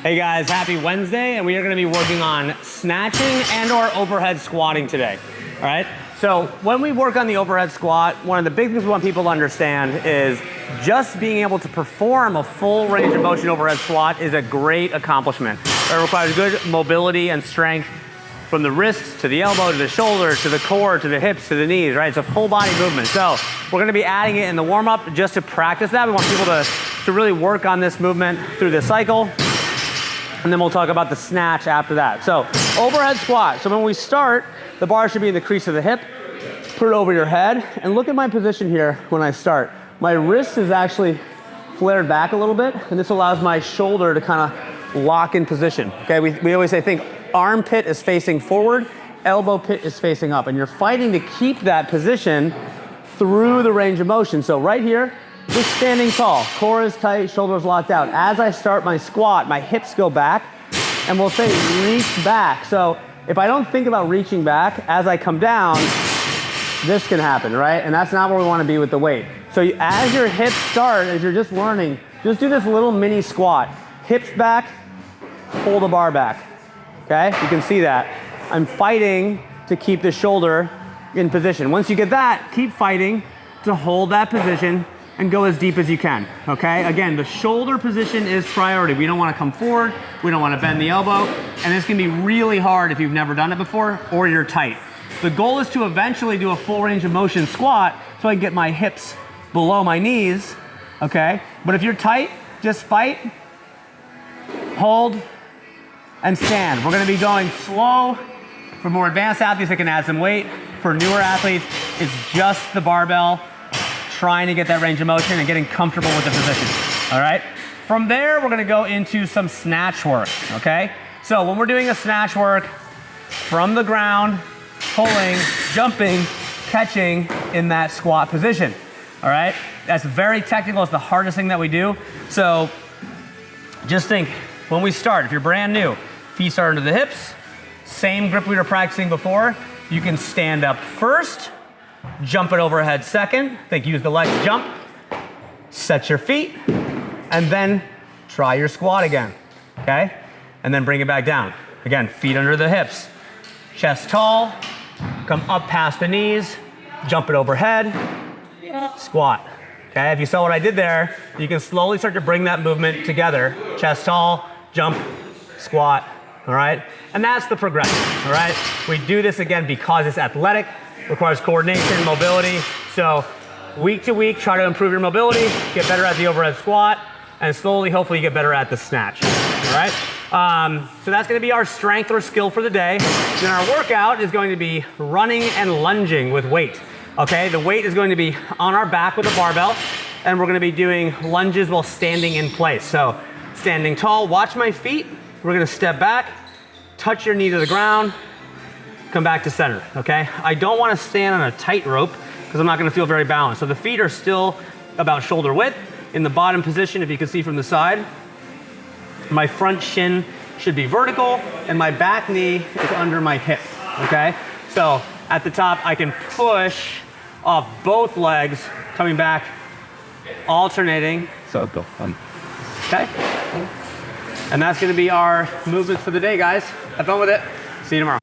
Hey guys, happy Wednesday, and we are gonna be working on snatching and or overhead squatting today, all right? So when we work on the overhead squat, one of the big things we want people to understand is just being able to perform a full range of motion overhead squat is a great accomplishment. It requires good mobility and strength from the wrists to the elbow, to the shoulder, to the core, to the hips, to the knees, right? It's a full body movement. So we're gonna be adding it in the warm up just to practice that. We want people to really work on this movement through the cycle. And then we'll talk about the snatch after that. So overhead squat. So when we start, the bar should be in the crease of the hip. Put it over your head. And look at my position here when I start. My wrist is actually flared back a little bit. And this allows my shoulder to kind of lock in position. Okay, we always say, think armpit is facing forward, elbow pit is facing up. And you're fighting to keep that position through the range of motion. So right here, just standing tall, core is tight, shoulders locked out. As I start my squat, my hips go back, and we'll say reach back. So if I don't think about reaching back, as I come down, this can happen, right? And that's not where we want to be with the weight. So as your hips start, as you're just learning, just do this little mini squat. Hips back, pull the bar back, okay? You can see that. I'm fighting to keep the shoulder in position. Once you get that, keep fighting to hold that position and go as deep as you can, okay? Again, the shoulder position is priority. We don't wanna come forward, we don't wanna bend the elbow, and this can be really hard if you've never done it before or you're tight. The goal is to eventually do a full range of motion squat so I can get my hips below my knees, okay? But if you're tight, just fight, hold, and stand. We're gonna be going slow. For more advanced athletes that can add some weight. For newer athletes, it's just the barbell, trying to get that range of motion and getting comfortable with the position, all right? From there, we're gonna go into some snatch work, okay? So when we're doing a snatch work, from the ground, pulling, jumping, catching in that squat position, all right? That's very technical, it's the hardest thing that we do. So just think, when we start, if you're brand new, feet start into the hips, same grip we were practicing before, you can stand up first, jump it overhead second. Think use the legs, jump, set your feet, and then try your squat again, okay? And then bring it back down. Again, feet under the hips, chest tall, come up past the knees, jump it overhead, squat, okay? If you saw what I did there, you can slowly start to bring that movement together. Chest tall, jump, squat, all right? And that's the progression, all right? We do this again because it's athletic, requires coordination, mobility. So week to week, try to improve your mobility, get better at the overhead squat, and slowly, hopefully, you get better at the snatch, all right? So that's gonna be our strength or skill for the day. Then our workout is going to be running and lunging with weight, okay? The weight is going to be on our back with a barbell, and we're gonna be doing lunges while standing in place. So standing tall, watch my feet. We're gonna step back, touch your knee to the ground, come back to center, okay? I don't wanna stand on a tight rope because I'm not gonna feel very balanced. So the feet are still about shoulder width. In the bottom position, if you can see from the side, my front shin should be vertical and my back knee is under my hip, okay? So at the top, I can push off both legs, coming back, alternating. So go on. Okay? And that's gonna be our movements for the day, guys. Have fun with it. See you tomorrow.